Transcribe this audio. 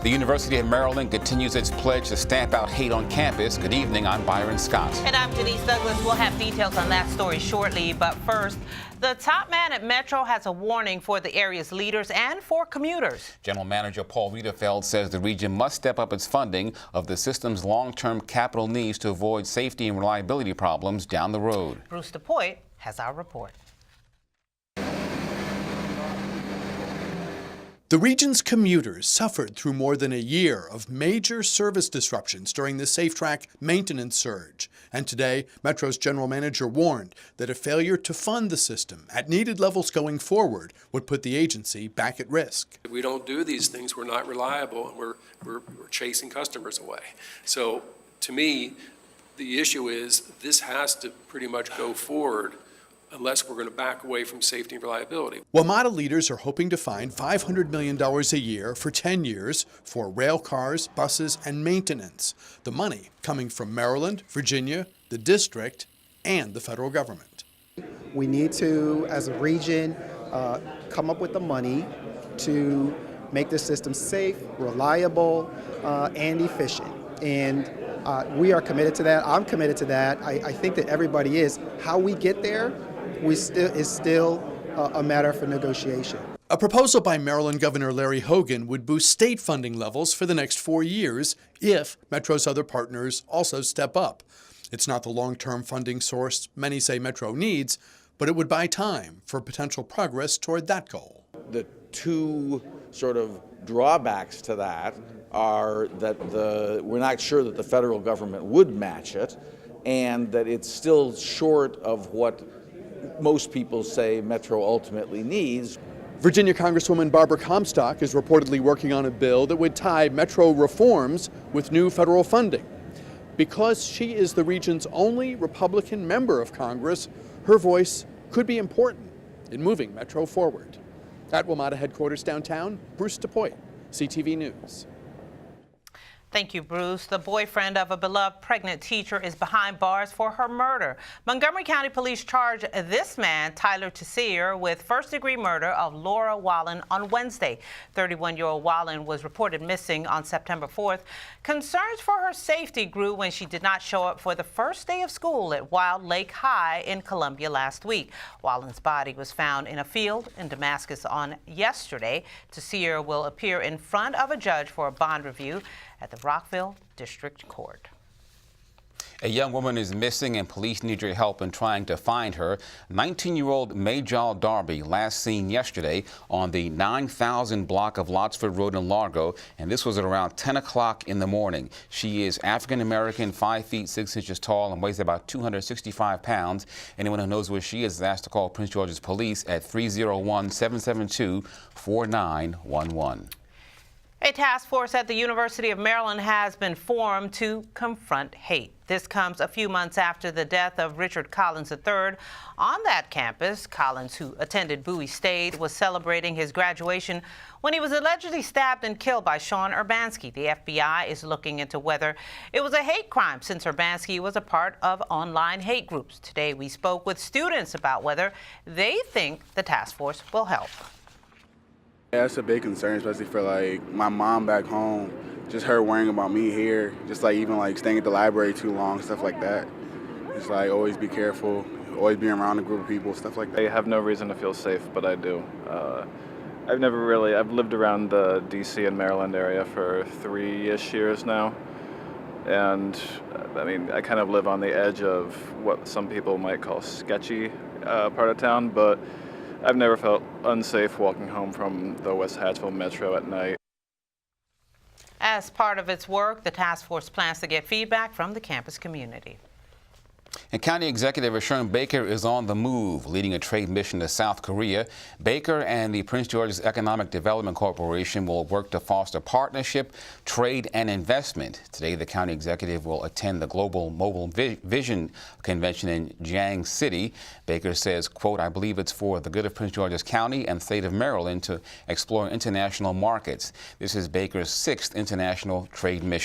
The University of Maryland continues its pledge to stamp out hate on campus. Good evening, I'm Byron Scott. And I'm Denise Douglas. We'll have details on that story shortly. But first, the top man at Metro has a warning for the area's leaders and for commuters. General Manager Paul Wiedefeld says the region must step up its funding of the system's long-term capital needs to avoid safety and reliability problems down the road. Bruce DePoit has our report. The region's commuters suffered through more than a year of major service disruptions during the SafeTrack maintenance surge. And today, Metro's general manager warned that a failure to fund the system at needed levels going forward would put the agency back at risk. If we don't do these things, we're not reliable, and we're chasing customers away. So to me, the issue is this has to pretty much go forward unless we're going to back away from safety and reliability. WMATA leaders are hoping to find $500 million a year for 10 years for rail cars, buses, and maintenance. The money coming from Maryland, Virginia, the district, and the federal government. We need to, as a region, come up with the money to make the system safe, reliable, and efficient. And we are committed to that. I'm committed to that. I think that everybody is. How we get there is still a matter for negotiation. A proposal by Maryland Governor Larry Hogan would boost state funding levels for the next 4 years if Metro's other partners also step up. It's not the long-term funding source many say Metro needs, but it would buy time for potential progress toward that goal. The two sort of drawbacks to that are that we're not sure that the federal government would match it, and that it's still short of what most people say Metro ultimately needs. Virginia Congresswoman Barbara Comstock is reportedly working on a bill that would tie Metro reforms with new federal funding. Because she is the region's only Republican member of Congress, her voice could be important in moving Metro forward. At WMATA headquarters downtown, Bruce DePoit, CTV News. Thank you, Bruce. The boyfriend of a beloved pregnant teacher is behind bars for her murder. Montgomery County Police charged this man, Tyler Tessier, with first-degree murder of Laura Wallen on Wednesday. 31-year-old Wallen was reported missing on September 4th. Concerns for her safety grew when she did not show up for the first day of school at Wild Lake High in Columbia last week. Wallen's body was found in a field in Damascus on yesterday. Tessier will appear in front of a judge for a bond review at the Rockville District Court. A young woman is missing and police need your help in trying to find her. 19-year-old Majal Darby, last seen yesterday on the 9000 block of Lotsford Road in Largo, and this was at around 10 o'clock in the morning. She is African-American, 5 feet 6 inches tall, and weighs about 265 pounds. Anyone who knows where she is asked to call Prince George's Police at 301-772-4911. A task force at the University of Maryland has been formed to confront hate. This comes a few months after the death of Richard Collins III. On that campus, Collins, who attended Bowie State, was celebrating his graduation when he was allegedly stabbed and killed by Sean Urbanski. The FBI is looking into whether it was a hate crime since Urbanski was a part of online hate groups. Today, we spoke with students about whether they think the task force will help. Yeah, that's a big concern, especially for like my mom back home. Just her worrying about me here, just like even like staying at the library too long, stuff like that. It's like always be careful, always be around a group of people, stuff like that. I have no reason to feel safe, but I do. I've lived around the DC and Maryland area for 3-ish years now. And I mean, I kind of live on the edge of what some people might call sketchy part of town, but I've never felt unsafe walking home from the West Hatchville Metro at night. As part of its work, the task force plans to get feedback from the campus community. And County Executive Sharon Baker is on the move, leading a trade mission to South Korea. Baker and the Prince George's Economic Development Corporation will work to foster partnership, trade, and investment. Today, the county executive will attend the Global Mobile Vision Convention in Jiang City. Baker says, quote, "I believe it's for the good of Prince George's County and the state of Maryland to explore international markets." This is Baker's 6th international trade mission.